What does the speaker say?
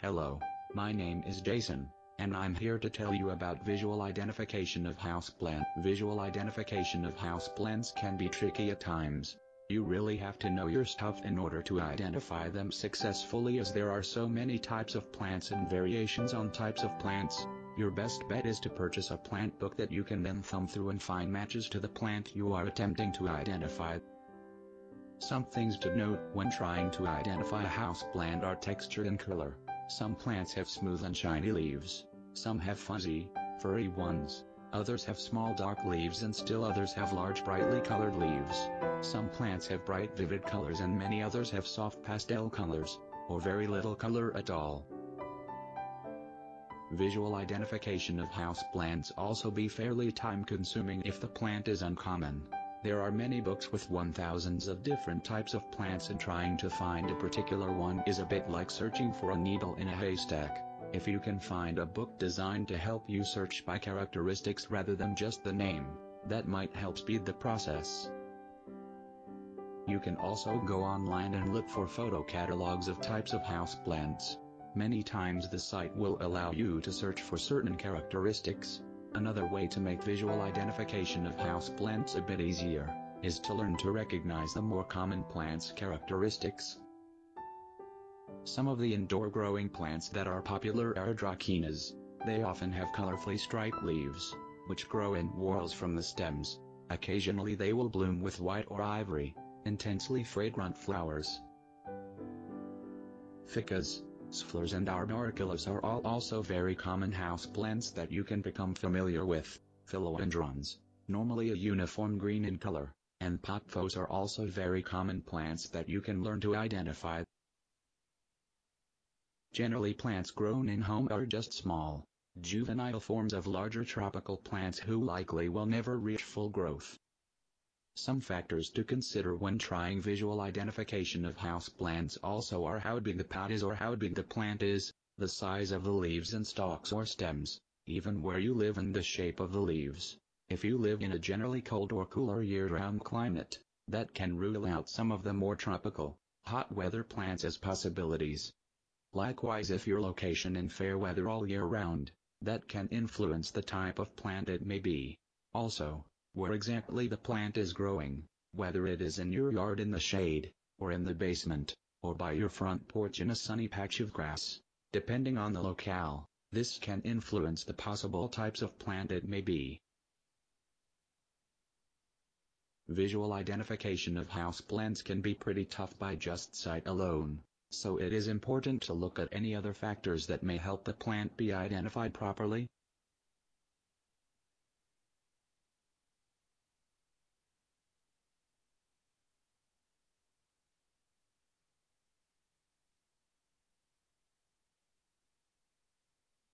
Hello, my name is Jason, and I'm here to tell you about visual identification of houseplants. Visual identification of houseplants can be tricky at times. You really have to know your stuff in order to identify them successfully, as there are so many types of plants and variations on types of plants. Your best bet is to purchase a plant book that you can then thumb through and find matches to the plant you are attempting to identify. Some things to note when trying to identify a houseplant are texture and color. Some plants have smooth and shiny leaves. Some have fuzzy, furry ones. Others have small dark leaves, and still others have large brightly colored leaves. Some plants have bright vivid colors and many others have soft pastel colors, or very little color at all. Visual identification of houseplants also be fairly time-consuming if the plant is uncommon. There are many books with thousands of different types of plants, and trying to find a particular one is a bit like searching for a needle in a haystack. If you can find a book designed to help you search by characteristics rather than just the name, that might help speed the process. You can also go online and look for photo catalogs of types of houseplants. Many times the site will allow you to search for certain characteristics. Another way to make visual identification of houseplants a bit easier is to learn to recognize the more common plants' characteristics. Some of the indoor growing plants that are popular are dracaenas. They often have colorfully striped leaves, which grow in whorls from the stems. Occasionally they will bloom with white or ivory, intensely fragrant flowers. Ficus, Sflurs and Arboricales are all also very common houseplants that you can become familiar with. Philodendrons, normally a uniform green in color, and pothos are also very common plants that you can learn to identify. Generally, plants grown in home are just small, juvenile forms of larger tropical plants who likely will never reach full growth. Some factors to consider when trying visual identification of houseplants also are how big the pot is or how big the plant is, the size of the leaves and stalks or stems, even where you live and the shape of the leaves. If you live in a generally cold or cooler year-round climate, that can rule out some of the more tropical, hot weather plants as possibilities. Likewise, if your location in fair weather all year round, that can influence the type of plant it may be. Also, where exactly the plant is growing, whether it is in your yard in the shade, or in the basement, or by your front porch in a sunny patch of grass. Depending on the locale, this can influence the possible types of plant it may be. Visual identification of houseplants can be pretty tough by just sight alone, so it is important to look at any other factors that may help the plant be identified properly.